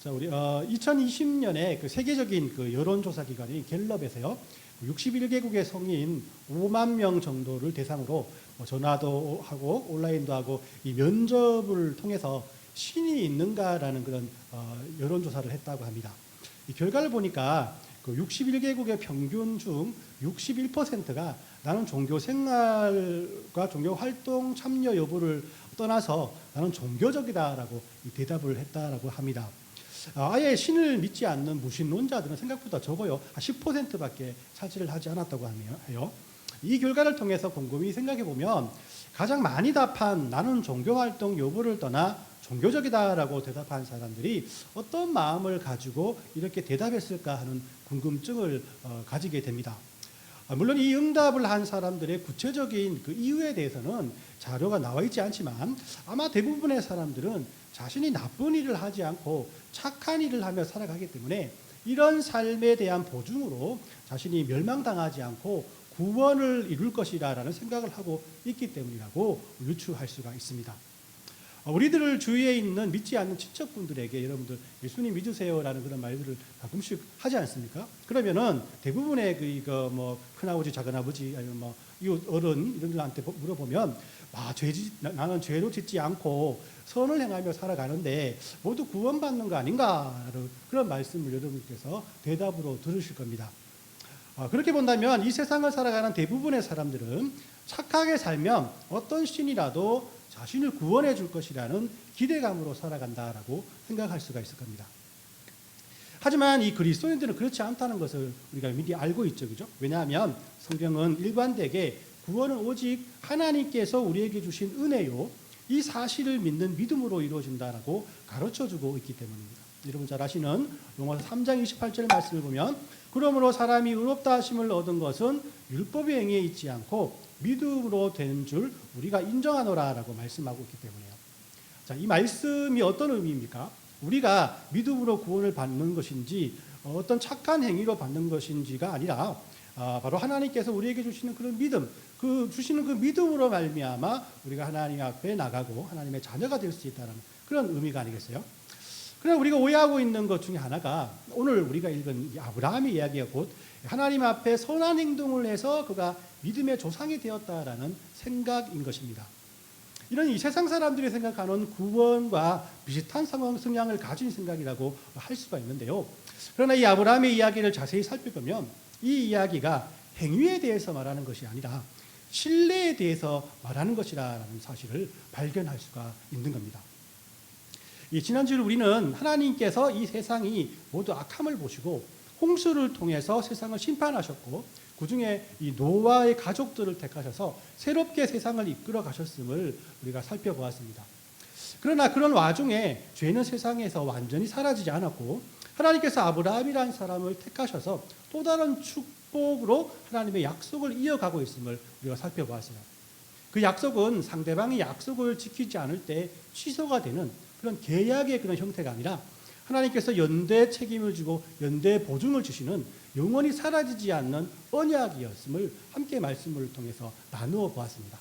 자, 우리 2020년에 그 세계적인 그 여론조사 기관인 갤럽에서요, 61개국의 성인 5만 명 정도를 대상으로 전화도 하고 온라인도 하고 이 면접을 통해서 신이 있는가라는 그런 여론조사를 했다고 합니다. 이 결과를 보니까 그 61개국의 평균 중 61%가 나는 종교 생활과 종교 활동 참여 여부를 떠나서 나는 종교적이다라고 대답을 했다라고 합니다. 아예 신을 믿지 않는 무신론자들은 생각보다 적어요. 10%밖에 차지를 하지 않았다고 해요. 이 결과를 통해서 곰곰이 생각해 보면 가장 많이 답한 나는 종교활동 여부를 떠나 종교적이다라고 대답한 사람들이 어떤 마음을 가지고 이렇게 대답했을까 하는 궁금증을 가지게 됩니다. 물론 이 응답을 한 사람들의 구체적인 그 이유에 대해서는 자료가 나와 있지 않지만 아마 대부분의 사람들은 자신이 나쁜 일을 하지 않고 착한 일을 하며 살아가기 때문에 이런 삶에 대한 보증으로 자신이 멸망당하지 않고 구원을 이룰 것이라는 생각을 하고 있기 때문이라고 유추할 수가 있습니다. 우리들 주위에 있는 믿지 않는 친척분들에게 여러분들 예수님 믿으세요라는 그런 말들을 가끔씩 하지 않습니까? 그러면은 대부분의 뭐 큰아버지, 작은아버지 아니면 뭐 이웃 어른 이런 분한테 물어보면 나는 죄도 짓지 않고 선을 행하며 살아가는데 모두 구원받는 거 아닌가? 그런 말씀을 여러분께서 대답으로 들으실 겁니다. 그렇게 본다면 이 세상을 살아가는 대부분의 사람들은 착하게 살면 어떤 신이라도 자신을 구원해 줄 것이라는 기대감으로 살아간다라고 생각할 수가 있을 겁니다. 하지만 이 그리스도인들은 그렇지 않다는 것을 우리가 미리 알고 있죠, 그죠? 왜냐하면 성경은 일관되게 구원은 오직 하나님께서 우리에게 주신 은혜요, 이 사실을 믿는 믿음으로 이루어진다라고 가르쳐주고 있기 때문입니다. 여러분 잘 아시는 로마서 3장 28절 말씀을 보면 그러므로 사람이 의롭다 하심을 얻은 것은 율법의 행위에 있지 않고 믿음으로 된 줄 우리가 인정하노라라고 말씀하고 있기 때문에요. 자, 이 말씀이 어떤 의미입니까? 우리가 믿음으로 구원을 받는 것인지 어떤 착한 행위로 받는 것인지가 아니라 바로 하나님께서 우리에게 주시는 그런 믿음, 주시는 그 믿음으로 말미암아 우리가 하나님 앞에 나가고 하나님의 자녀가 될 수 있다는 그런 의미가 아니겠어요? 그러나 우리가 오해하고 있는 것 중에 하나가 오늘 우리가 읽은 아브라함의 이야기가 곧 하나님 앞에 선한 행동을 해서 그가 믿음의 조상이 되었다라는 생각인 것입니다. 이런 이 세상 사람들이 생각하는 구원과 비슷한 성향을 가진 생각이라고 할 수가 있는데요. 그러나 이 아브라함의 이야기를 자세히 살펴보면 이 이야기가 행위에 대해서 말하는 것이 아니라 신뢰에 대해서 말하는 것이라는 사실을 발견할 수가 있는 겁니다. 지난주에 우리는 하나님께서 이 세상이 모두 악함을 보시고 홍수를 통해서 세상을 심판하셨고 그중에 이 노아의 가족들을 택하셔서 새롭게 세상을 이끌어 가셨음을 우리가 살펴보았습니다. 그러나 그런 와중에 죄는 세상에서 완전히 사라지지 않았고 하나님께서 아브라함이라는 사람을 택하셔서 또 다른 축복으로 하나님의 약속을 이어가고 있음을 우리가 살펴보았어요. 그 약속은 상대방이 약속을 지키지 않을 때 취소가 되는 그런 계약의 그런 형태가 아니라 하나님께서 연대 책임을 주고 연대 보증을 주시는 영원히 사라지지 않는 언약이었음을 함께 말씀을 통해서 나누어 보았습니다.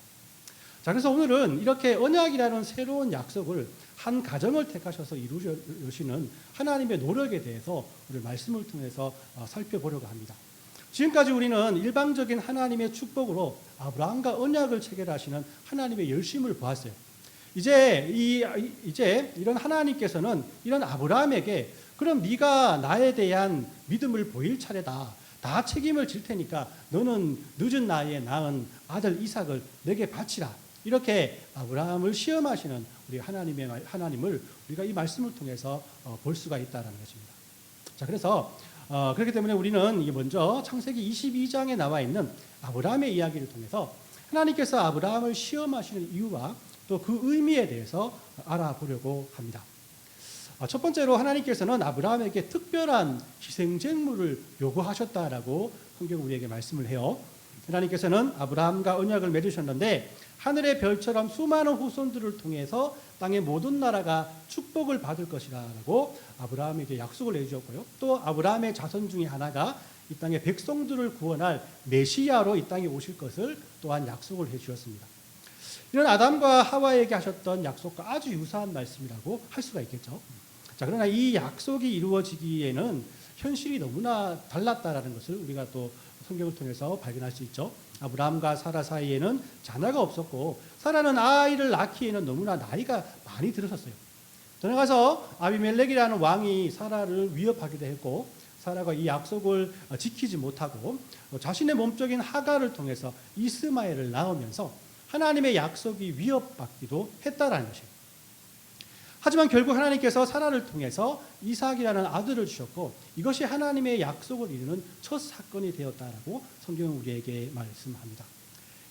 자, 그래서 오늘은 이렇게 언약이라는 새로운 약속을 한 가정을 택하셔서 이루시는 하나님의 노력에 대해서 우리 말씀을 통해서 살펴보려고 합니다. 지금까지 우리는 일방적인 하나님의 축복으로 아브라함과 언약을 체결하시는 하나님의 열심을 보았어요. 이제 이런 하나님께서는 이런 아브라함에게 그럼 네가 나에 대한 믿음을 보일 차례다. 다 책임을 질 테니까 너는 늦은 나이에 낳은 아들 이삭을 내게 바치라. 이렇게 아브라함을 시험하시는 우리 하나님을 우리가 이 말씀을 통해서 볼 수가 있다는 것입니다. 자, 그래서 그렇기 때문에 우리는 먼저 창세기 22장에 나와 있는 아브라함의 이야기를 통해서 하나님께서 아브라함을 시험하시는 이유와 또 그 의미에 대해서 알아보려고 합니다. 첫 번째로 하나님께서는 아브라함에게 특별한 희생제물을 요구하셨다라고 성경 우리에게 말씀을 해요. 하나님께서는 아브라함과 언약을 맺으셨는데 하늘의 별처럼 수많은 후손들을 통해서 땅의 모든 나라가 축복을 받을 것이라고 아브라함에게 약속을 해주셨고요. 또 아브라함의 자손 중에 하나가 이 땅의 백성들을 구원할 메시아로 이 땅에 오실 것을 또한 약속을 해주셨습니다. 이런 아담과 하와에게 하셨던 약속과 아주 유사한 말씀이라고 할 수가 있겠죠. 자, 그러나 이 약속이 이루어지기에는 현실이 너무나 달랐다라는 것을 우리가 또 성경을 통해서 발견할 수 있죠. 아브라함과 사라 사이에는 자녀가 없었고 사라는 아이를 낳기에는 너무나 나이가 많이 들었었어요. 전에 가서 아비멜렉이라는 왕이 사라를 위협하기도 했고 사라가 이 약속을 지키지 못하고 자신의 몸적인 하가를 통해서 이스마엘을 낳으면서 하나님의 약속이 위협받기도 했다라는 것입니다. 하지만 결국 하나님께서 사라를 통해서 이삭이라는 아들을 주셨고 이것이 하나님의 약속을 이루는 첫 사건이 되었다라고 성경은 우리에게 말씀합니다.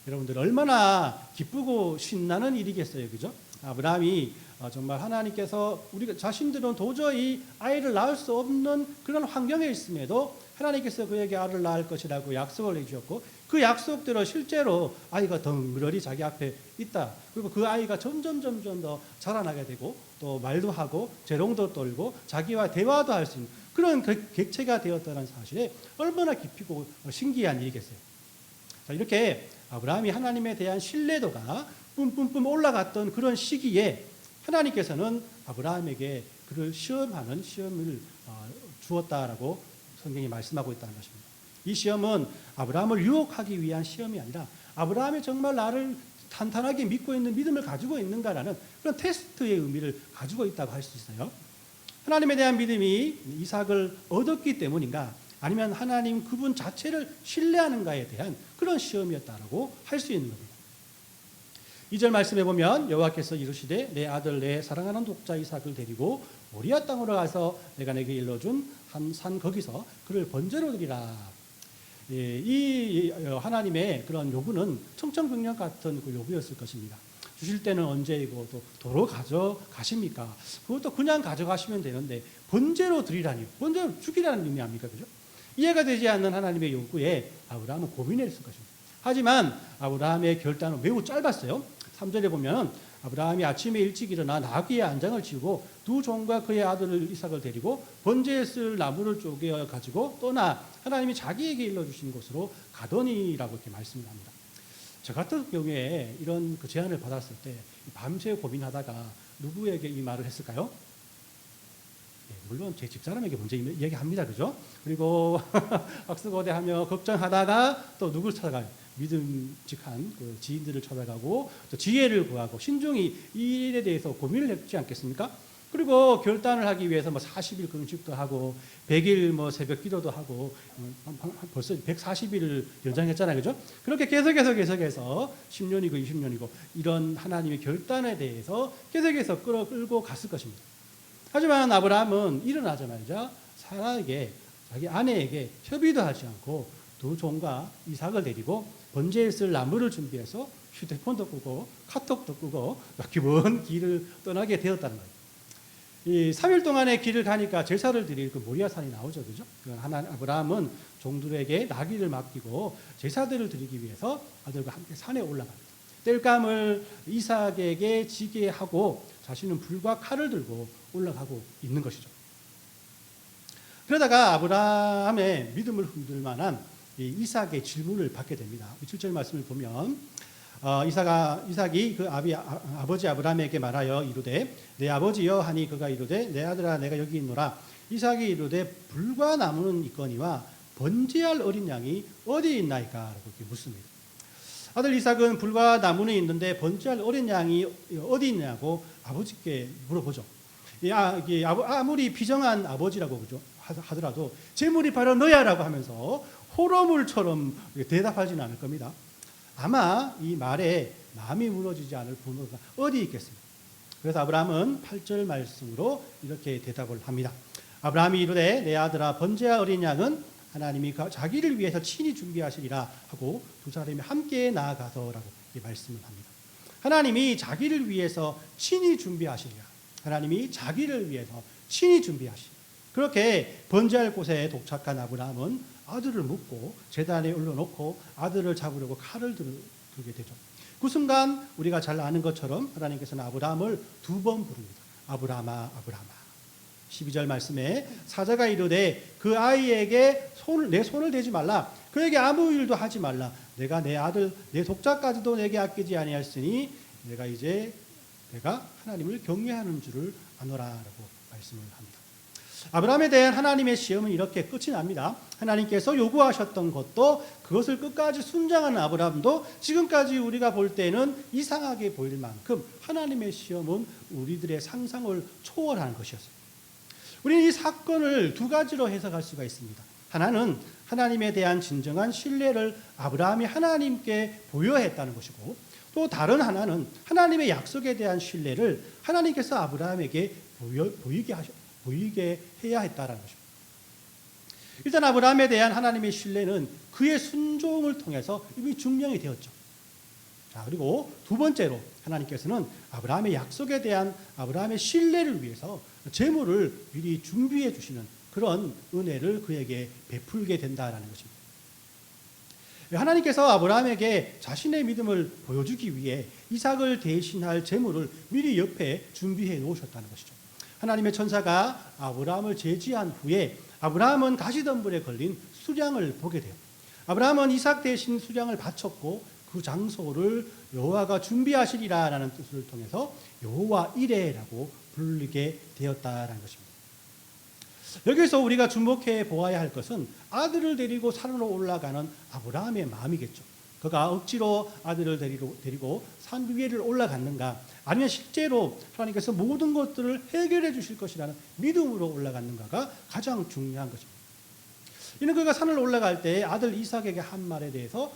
여러분들 얼마나 기쁘고 신나는 일이겠어요, 그죠? 아브라함이 정말 하나님께서 우리가 자신들은 도저히 아이를 낳을 수 없는 그런 환경에 있음에도 하나님께서 그에게 아들을 낳을 것이라고 약속을 해주셨고 그 약속대로 실제로 아이가 덩그러니 자기 앞에 있다. 그리고 그 아이가 점점 더 자라나게 되고 또 말도 하고 재롱도 떨고 자기와 대화도 할 수 있는 그런 객체가 되었다는 사실에 얼마나 깊이고 신기한 일이겠어요. 자, 이렇게 아브라함이 하나님에 대한 신뢰도가 뿜뿜 올라갔던 그런 시기에 하나님께서는 아브라함에게 그를 시험하는 시험을 주었다라고 성경이 말씀하고 있다는 것입니다. 이 시험은 아브라함을 유혹하기 위한 시험이 아니라 아브라함이 정말 나를 탄탄하게 믿고 있는 믿음을 가지고 있는가라는 그런 테스트의 의미를 가지고 있다고 할 수 있어요. 하나님에 대한 믿음이 이삭을 얻었기 때문인가 아니면 하나님 그분 자체를 신뢰하는가에 대한 그런 시험이었다라고 할 수 있는 겁니다. 2절 말씀해 보면 여호와께서 이르시되 내 아들 내 사랑하는 독자 이삭을 데리고 모리아 땅으로 가서 내가 내게 일러준 한 산 거기서 그를 번제로 드리라. 이 하나님의 그런 요구는 청천벽력 같은 그 요구였을 것입니다. 주실 때는 언제이고 또 도로 가져가십니까? 그것도 그냥 가져가시면 되는데 번제로 드리라니 번제로 죽이라는 의미 아닙니까? 그죠? 이해가 되지 않는 하나님의 요구에 아브라함은 고민했을 것입니다. 하지만 아브라함의 결단은 매우 짧았어요. 3절에 보면 아브라함이 아침에 일찍 일어나 나귀의 안장을 지우고 두 종과 그의 아들 이삭을 데리고 번제에 쓸 나무를 쪼개 가지고 떠나 하나님이 자기에게 일러주신 곳으로 가더니라고 이렇게 말씀을 합니다. 저 같은 경우에 이런 그 제안을 받았을 때 밤새 고민하다가 누구에게 이 말을 했을까요? 물론 제 집사람에게 먼저 얘기합니다. 그죠? 그리고 학수고대하며 걱정하다가 또 누굴 찾아가요? 믿음직한 그 지인들을 찾아가고 또 지혜를 구하고 신중히 이 일에 대해서 고민을 했지 않겠습니까? 그리고 결단을 하기 위해서 40일 금식도 하고 100일 새벽 기도도 하고 벌써 140일을 연장했잖아요. 그죠? 그렇게 계속해서 10년이고 20년이고 이런 하나님의 결단에 대해서 계속해서 끌고 갔을 것입니다. 하지만 아브라함은 일어나자마자 사라에게 자기 아내에게 협의도 하지 않고 두 종과 이삭을 데리고 번제에 쓸 나무를 준비해서 휴대폰도 끄고 카톡도 끄고 기본 길을 떠나게 되었다는 거예요. 이 3일 동안의 길을 가니까 제사를 드릴 그 모리아산이 나오죠. 그죠? 아브라함은 종들에게 나귀를 맡기고 제사들을 드리기 위해서 아들과 함께 산에 올라갑니다. 땔감을 이삭에게 지게 하고 자신은 불과 칼을 들고 올라가고 있는 것이죠. 그러다가 아브라함의 믿음을 흔들 만한 이삭의 질문을 받게 됩니다. 7절 말씀을 보면 이삭이 그 아버지 아브라함에게 말하여 이르되 내 아버지여 하니 그가 이르되 내 아들아 내가 여기 있노라. 이삭이 이르되 불과 나무는 있거니와 번제할 어린 양이 어디 있나이까? 라고 이렇게 묻습니다. 아들 이삭은 불과 나무는 있는데 번제할 어린 양이 어디 있냐고 아버지께 물어보죠. 아무리 비정한 아버지라고 그죠? 하더라도 재물이 바로 너야라고 하면서 호러물처럼 대답하지는 않을 겁니다. 아마 이 말에 마음이 무너지지 않을 부모가 어디 있겠습니까? 그래서 아브라함은 8절 말씀으로 이렇게 대답을 합니다. 아브라함이 이르되 내 아들아 번제할 어린 양은 하나님이 자기를 위해서 친히 준비하시리라 하고 두 사람이 함께 나아가서라고 말씀을 합니다. 하나님이 자기를 위해서 친히 준비하시리라. 하나님이 자기를 위해서 친히 준비하시리라. 그렇게 번제할 곳에 도착한 아브라함은 아들을 묻고 제단에 올려놓고 아들을 잡으려고 칼을 들게 되죠. 그 순간 우리가 잘 아는 것처럼 하나님께서는 아브라함을 두 번 부릅니다. 아브라함아 아브라함아. 12절 말씀에 사자가 이르되 그 아이에게 내 손을 대지 말라. 그에게 아무 일도 하지 말라. 내가 내 아들 내 독자까지도 내게 아끼지 아니하였으니 내가 하나님을 경외하는 줄을 아노라라고 말씀을 합니다. 아브라함에 대한 하나님의 시험은 이렇게 끝이 납니다. 하나님께서 요구하셨던 것도 그것을 끝까지 순종하는 아브라함도 지금까지 우리가 볼 때는 이상하게 보일 만큼 하나님의 시험은 우리들의 상상을 초월하는 것이었습니다. 우리는 이 사건을 두 가지로 해석할 수가 있습니다. 하나는 하나님에 대한 진정한 신뢰를 아브라함이 하나님께 보여했다는 것이고, 또 다른 하나는 하나님의 약속에 대한 신뢰를 하나님께서 아브라함에게 보이게 해야 했다는 것입니다. 일단 아브라함에 대한 하나님의 신뢰는 그의 순종을 통해서 이미 증명이 되었죠. 자, 그리고 두 번째로 하나님께서는 아브라함의 약속에 대한 아브라함의 신뢰를 위해서 재물을 미리 준비해 주시는 그런 은혜를 그에게 베풀게 된다는 것입니다. 하나님께서 아브라함에게 자신의 믿음을 보여주기 위해 이삭을 대신할 재물을 미리 옆에 준비해 놓으셨다는 것이죠. 하나님의 천사가 아브라함을 제지한 후에 아브라함은 가시덤불에 걸린 수량을 보게 돼요. 아브라함은 이삭 대신 수량을 바쳤고 그 장소를 여호와가 준비하시리라라는 뜻을 통해서 여호와 이레라고 부르게 되었다라는 것입니다. 여기서 우리가 주목해 보아야 할 것은 아들을 데리고 산으로 올라가는 아브라함의 마음이겠죠. 그가 억지로 아들을 데리고 산 위를 올라갔는가, 아니면 실제로 하나님께서 모든 것들을 해결해 주실 것이라는 믿음으로 올라갔는가가 가장 중요한 것입니다. 이는 그가 산을 올라갈 때 아들 이삭에게 한 말에 대해서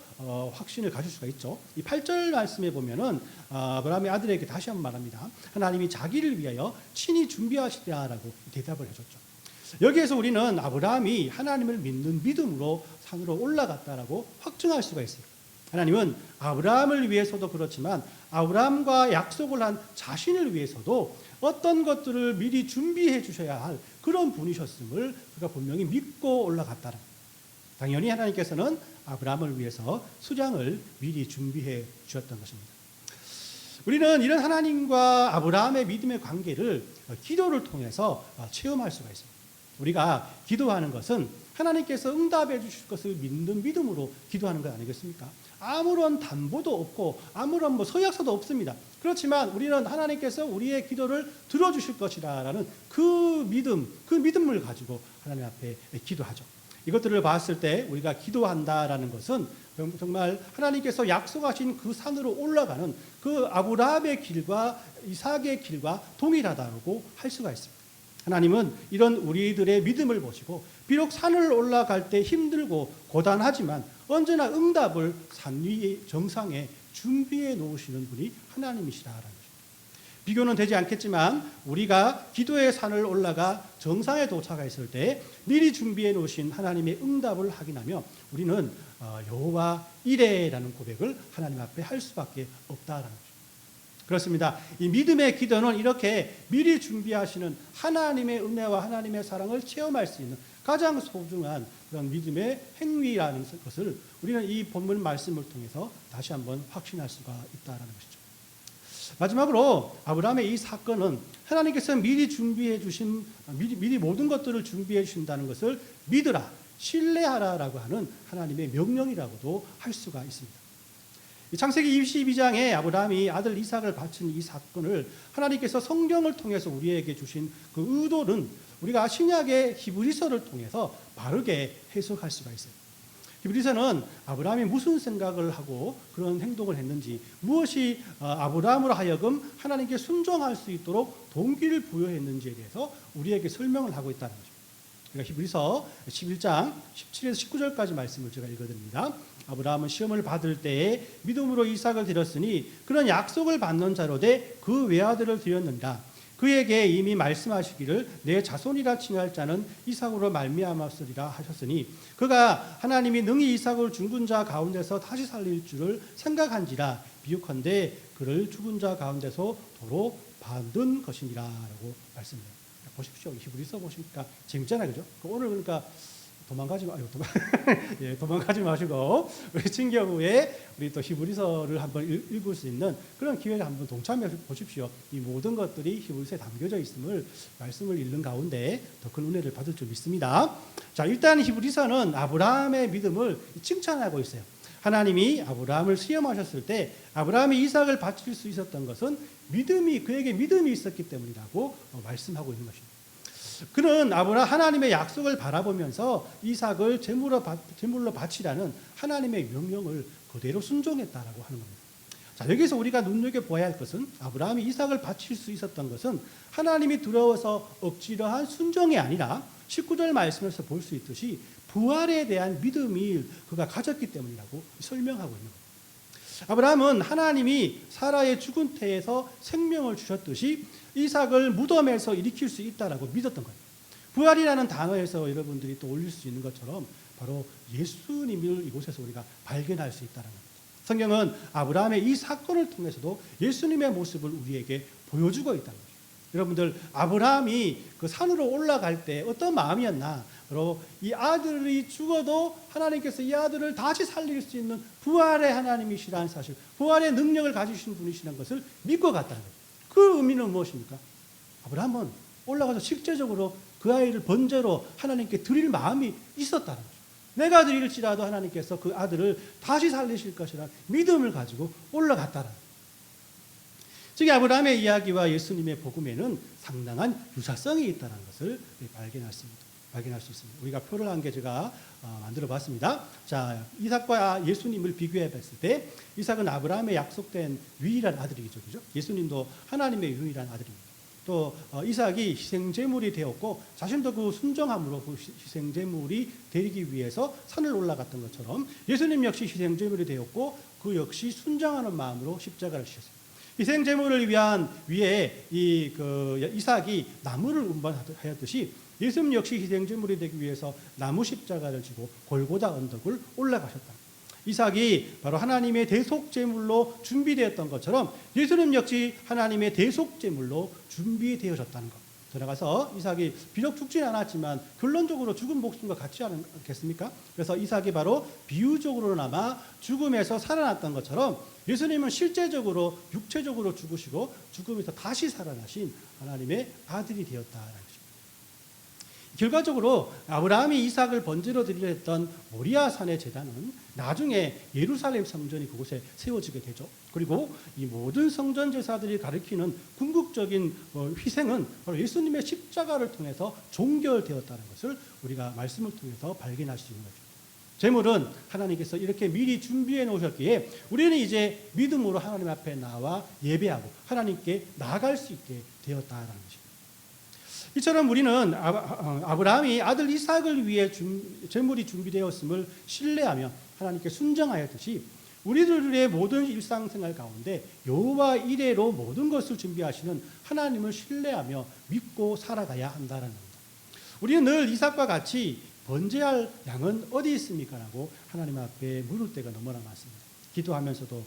확신을 가질 수가 있죠. 이 8절 말씀에 보면은 아브라함의 아들에게 다시 한번 말합니다. 하나님이 자기를 위하여 친히 준비하시리라라고 대답을 해줬죠. 여기에서 우리는 아브라함이 하나님을 믿는 믿음으로 산으로 올라갔다라고 확증할 수가 있어요. 하나님은 아브라함을 위해서도 그렇지만 아브라함과 약속을 한 자신을 위해서도 어떤 것들을 미리 준비해 주셔야 할 그런 분이셨음을 그가 분명히 믿고 올라갔다는, 당연히 하나님께서는 아브라함을 위해서 수량을 미리 준비해 주셨던 것입니다. 우리는 이런 하나님과 아브라함의 믿음의 관계를 기도를 통해서 체험할 수가 있습니다. 우리가 기도하는 것은 하나님께서 응답해 주실 것을 믿는 믿음으로 기도하는 것 아니겠습니까? 아무런 담보도 없고 아무런 서약서도 없습니다. 그렇지만 우리는 하나님께서 우리의 기도를 들어주실 것이라는 그 믿음을 가지고 하나님 앞에 기도하죠. 이것들을 봤을 때 우리가 기도한다라는 것은 정말 하나님께서 약속하신 그 산으로 올라가는 그 아브라함의 길과 이삭의 길과 동일하다고 할 수가 있습니다. 하나님은 이런 우리들의 믿음을 보시고 비록 산을 올라갈 때 힘들고 고단하지만 언제나 응답을 산 위 정상에 준비해 놓으시는 분이 하나님이시라는 것입니다. 비교는 되지 않겠지만 우리가 기도의 산을 올라가 정상에 도착했을 때 미리 준비해 놓으신 하나님의 응답을 확인하며 우리는 여호와 이레라는 고백을 하나님 앞에 할 수밖에 없다라는 것입니다. 그렇습니다. 이 믿음의 기도는 이렇게 미리 준비하시는 하나님의 은혜와 하나님의 사랑을 체험할 수 있는 가장 소중한 그런 믿음의 행위라는 것을 우리는 이 본문 말씀을 통해서 다시 한번 확신할 수가 있다는 것이죠. 마지막으로 아브라함의 이 사건은 하나님께서 미리 준비해 주신 미리 모든 것들을 준비해 주신다는 것을 믿으라, 신뢰하라라고 하는 하나님의 명령이라고도 할 수가 있습니다. 창세기 22장에 아브라함이 아들 이삭을 바친 이 사건을 하나님께서 성경을 통해서 우리에게 주신 그 의도는 우리가 신약의 히브리서를 통해서 바르게 해석할 수가 있어요. 히브리서는 아브라함이 무슨 생각을 하고 그런 행동을 했는지, 무엇이 아브라함으로 하여금 하나님께 순종할 수 있도록 동기를 부여했는지에 대해서 우리에게 설명을 하고 있다는 거죠. 그러니까 히브리서 11장 17에서 19절까지 말씀을 제가 읽어드립니다. 아브라함은 시험을 받을 때에 믿음으로 이삭을 드렸으니 그런 약속을 받는 자로 돼 그 외아들을 드렸느니라. 그에게 이미 말씀하시기를 내 자손이라 칭할 자는 이삭으로 말미암았으리라 하셨으니 그가 하나님이 능히 이삭을 죽은 자 가운데서 다시 살릴 줄을 생각한지라 비유컨대 그를 죽은 자 가운데서 도로 받은 것이니라라고 말씀해요. 보십시오. 히브리서 보시니까 재밌잖아요, 그죠? 오늘 그러니까 도망가지 마시고 우리 친경후에 우리 또 히브리서를 한번 읽을 수 있는 그런 기회를 한번 동참해 보십시오. 이 모든 것들이 히브리서에 담겨져 있음을 말씀을 읽는 가운데 더 큰 은혜를 받을 줄 믿습니다. 자, 일단 히브리서는 아브라함의 믿음을 칭찬하고 있어요. 하나님이 아브라함을 시험하셨을 때 아브라함이 이삭을 바칠 수 있었던 것은 그에게 믿음이 있었기 때문이라고 말씀하고 있는 것입니다. 그는 하나님의 약속을 바라보면서 이삭을 제물로 바치라는 하나님의 명령을 그대로 순종했다라고 하는 겁니다. 자, 여기서 우리가 눈여겨보아야 할 것은 아브라함이 이삭을 바칠 수 있었던 것은 하나님이 두려워서 억지로 한 순종이 아니라 19절 말씀에서 볼 수 있듯이 부활에 대한 믿음이 그가 가졌기 때문이라고 설명하고 있는 겁니다. 아브라함은 하나님이 사라의 죽은 태에서 생명을 주셨듯이 이삭을 무덤에서 일으킬 수 있다라고 믿었던 거예요. 부활이라는 단어에서 여러분들이 또 올릴 수 있는 것처럼 바로 예수님을 이곳에서 우리가 발견할 수 있다는 겁니다. 성경은 아브라함의 이 사건을 통해서도 예수님의 모습을 우리에게 보여주고 있다는 거죠. 여러분들, 아브라함이 그 산으로 올라갈 때 어떤 마음이었나? 바로 이 아들이 죽어도 하나님께서 이 아들을 다시 살릴 수 있는 부활의 하나님이시라는 사실, 부활의 능력을 가지신 분이시라는 것을 믿고 갔다는 거예요. 그 의미는 무엇입니까? 아브라함은 올라가서 실제적으로 그 아이를 번제로 하나님께 드릴 마음이 있었다는 거죠. 내가 드릴지라도 하나님께서 그 아들을 다시 살리실 것이라는 믿음을 가지고 올라갔다는 거예요. 즉 아브라함의 이야기와 예수님의 복음에는 상당한 유사성이 있다는 것을 발견할 수 있습니다. 우리가 표를 한 개 제가 만들어 봤습니다. 자, 이삭과 예수님을 비교해 봤을 때 이삭은 아브라함의 약속된 유일한 아들이죠. 그죠? 예수님도 하나님의 유일한 아들입니다. 또 이삭이 희생제물이 되었고 자신도 그 순종함으로 그 희생제물이 되기 위해서 산을 올라갔던 것처럼 예수님 역시 희생제물이 되었고 그 역시 순종하는 마음으로 십자가를 지셨습니다. 희생제물을 위해 이삭이 나무를 운반하였듯이 예수님 역시 희생제물이 되기 위해서 나무 십자가를 지고 골고다 언덕을 올라가셨다. 이삭이 바로 하나님의 대속제물로 준비되었던 것처럼 예수님 역시 하나님의 대속제물로 준비되어졌다는 것. 들어가서 이삭이 비록 죽지는 않았지만 결론적으로 죽은 목숨과 같지 않겠습니까? 그래서 이삭이 바로 비유적으로나마 죽음에서 살아났던 것처럼 예수님은 실제적으로 육체적으로 죽으시고 죽음에서 다시 살아나신 하나님의 아들이 되었다라는 것입니다. 결과적으로 아브라함이 이삭을 번제로 드리려 했던 모리아 산의 제단은 나중에 예루살렘 성전이 그곳에 세워지게 되죠. 그리고 이 모든 성전 제사들이 가리키는 궁극적인 희생은 바로 예수님의 십자가를 통해서 종결되었다는 것을 우리가 말씀을 통해서 발견할 수 있는 거죠. 제물은 하나님께서 이렇게 미리 준비해 놓으셨기에 우리는 이제 믿음으로 하나님 앞에 나와 예배하고 하나님께 나아갈 수 있게 되었다라는 것입니다. 이처럼 우리는 아브라함이 아들 이삭을 위해 제물이 준비되었음을 신뢰하며 하나님께 순종하였듯이 우리들의 모든 일상생활 가운데 여호와 이레로 모든 것을 준비하시는 하나님을 신뢰하며 믿고 살아가야 한다는 겁니다. 우리는 늘 이삭과 같이 번제할 양은 어디 있습니까? 라고 하나님 앞에 물을 때가 너무나 많습니다. 기도하면서도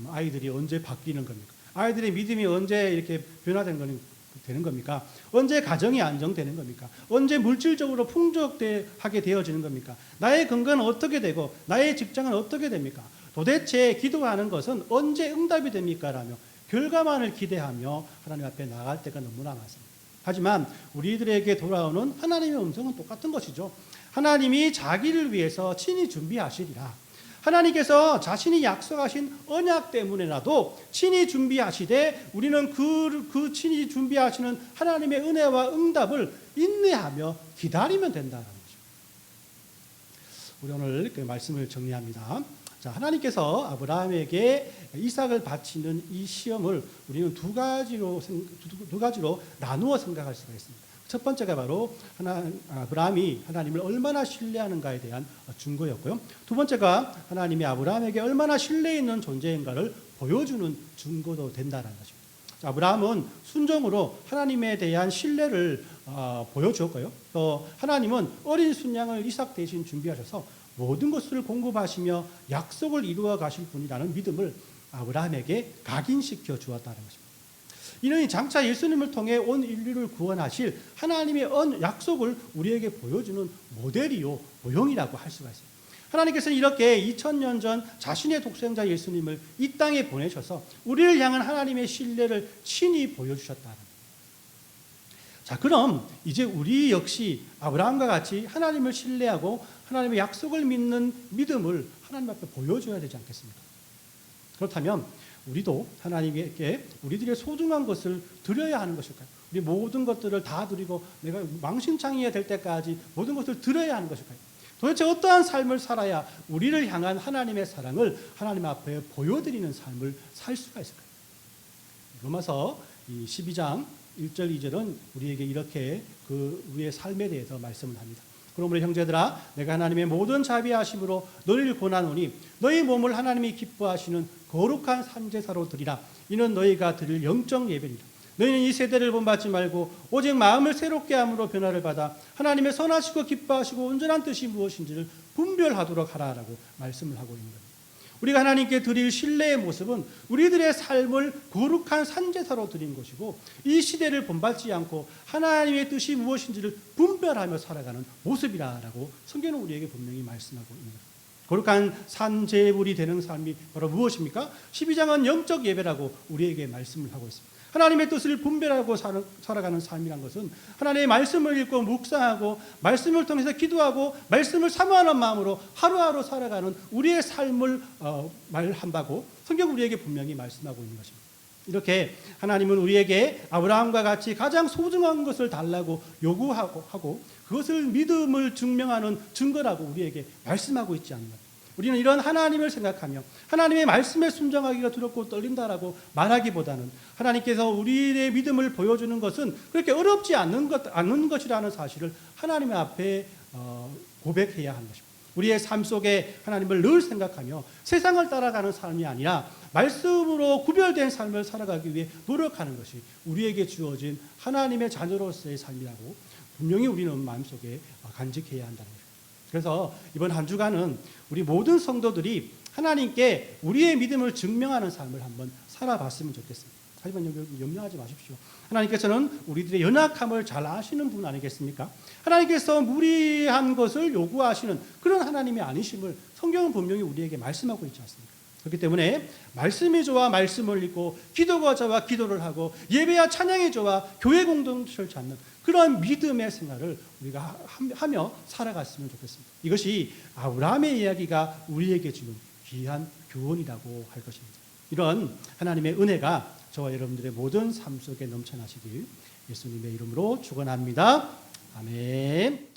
아이들이 언제 바뀌는 겁니까? 아이들의 믿음이 언제 이렇게 되는 겁니까? 언제 가정이 안정되는 겁니까? 언제 물질적으로 풍족하게 되어지는 겁니까? 나의 건강은 어떻게 되고 나의 직장은 어떻게 됩니까? 도대체 기도하는 것은 언제 응답이 됩니까? 라며 결과만을 기대하며 하나님 앞에 나갈 때가 너무나 많습니다. 하지만 우리들에게 돌아오는 하나님의 음성은 똑같은 것이죠. 하나님이 자기를 위해서 친히 준비하시리라. 하나님께서 자신이 약속하신 언약 때문에라도 친히 준비하시되 우리는 그 친히 준비하시는 하나님의 은혜와 응답을 인내하며 기다리면 된다는 거죠. 우리 오늘 그 말씀을 정리합니다. 자, 하나님께서 아브라함에게 이삭을 바치는 이 시험을 우리는 두 가지로 나누어 생각할 수가 있습니다. 첫 번째가 바로 아브라함이 하나님을 얼마나 신뢰하는가에 대한 증거였고요. 두 번째가 하나님이 아브라함에게 얼마나 신뢰 있는 존재인가를 보여주는 증거도 된다는 것입니다. 아브라함은 순종으로 하나님에 대한 신뢰를 보여주었고요. 또 하나님은 어린 순양을 이삭 대신 준비하셔서 모든 것을 공급하시며 약속을 이루어 가실 분이라는 믿음을 아브라함에게 각인시켜 주었다는 것입니다. 이는 장차 예수님을 통해 온 인류를 구원하실 하나님의 약속을 우리에게 보여주는 모델이요 모형이라고 할 수가 있습니다. 하나님께서는 이렇게 2000년 전 자신의 독생자 예수님을 이 땅에 보내셔서 우리를 향한 하나님의 신뢰를 친히 보여주셨다는 겁니다. 자, 그럼 이제 우리 역시 아브라함과 같이 하나님을 신뢰하고 하나님의 약속을 믿는 믿음을 하나님 앞에 보여줘야 되지 않겠습니까? 그렇다면 우리도 하나님께 우리들의 소중한 것을 드려야 하는 것일까요? 우리 모든 것들을 다 드리고 내가 망신창이가 될 때까지 모든 것을 드려야 하는 것일까요? 도대체 어떠한 삶을 살아야 우리를 향한 하나님의 사랑을 하나님 앞에 보여드리는 삶을 살 수가 있을까요? 로마서 12장 1절 2절은 우리에게 이렇게 우리의 삶에 대해서 말씀을 합니다. 그러므로 형제들아 내가 하나님의 모든 자비하심으로 너희를 권하노니 너희 몸을 하나님이 기뻐하시는 거룩한 산제사로 드리라. 이는 너희가 드릴 영적 예배니라. 너희는 이 세대를 본받지 말고 오직 마음을 새롭게 함으로 변화를 받아 하나님의 선하시고 기뻐하시고 온전한 뜻이 무엇인지를 분별하도록 하라라고 말씀을 하고 있는 겁니다. 우리가 하나님께 드릴 신뢰의 모습은 우리들의 삶을 거룩한 산제사로 드린 것이고 이 시대를 본받지 않고 하나님의 뜻이 무엇인지를 분별하며 살아가는 모습이라고 성경은 우리에게 분명히 말씀하고 있는 겁니다. 거룩한 산제물이 되는 삶이 바로 무엇입니까? 12장은 영적 예배라고 우리에게 말씀을 하고 있습니다. 하나님의 뜻을 분별하고 살아가는 삶이란 것은 하나님의 말씀을 읽고 묵상하고 말씀을 통해서 기도하고 말씀을 사모하는 마음으로 하루하루 살아가는 우리의 삶을 말한다고 성경 우리에게 분명히 말씀하고 있는 것입니다. 이렇게 하나님은 우리에게 아브라함과 같이 가장 소중한 것을 달라고 요구하고 그것을 믿음을 증명하는 증거라고 우리에게 말씀하고 있지 않나. 우리는 이런 하나님을 생각하며 하나님의 말씀에 순종하기가 두렵고 떨린다라고 말하기보다는 하나님께서 우리의 믿음을 보여주는 것은 그렇게 어렵지 않는 것이라는 사실을 하나님 앞에 고백해야 하는 것입니다. 우리의 삶 속에 하나님을 늘 생각하며 세상을 따라가는 삶이 아니라 말씀으로 구별된 삶을 살아가기 위해 노력하는 것이 우리에게 주어진 하나님의 자녀로서의 삶이라고 분명히 우리는 마음속에 간직해야 한다는 것입니다. 그래서 이번 한 주간은 우리 모든 성도들이 하나님께 우리의 믿음을 증명하는 삶을 한번 살아봤으면 좋겠습니다. 하지만 염려하지 마십시오. 하나님께서는 우리들의 연약함을 잘 아시는 분 아니겠습니까? 하나님께서 무리한 것을 요구하시는 그런 하나님이 아니심을 성경은 분명히 우리에게 말씀하고 있지 않습니까? 그렇기 때문에 말씀이 좋아 말씀을 읽고 기도가 좋아 기도를 하고 예배와 찬양이 좋아 교회 공동체를 찾는 그런 믿음의 생활을 우리가 하며 살아갔으면 좋겠습니다. 이것이 아브라함의 이야기가 우리에게 주는 귀한 교훈이라고 할 것입니다. 이런 하나님의 은혜가 저와 여러분들의 모든 삶 속에 넘쳐나시길 예수님의 이름으로 축원합니다. 아멘.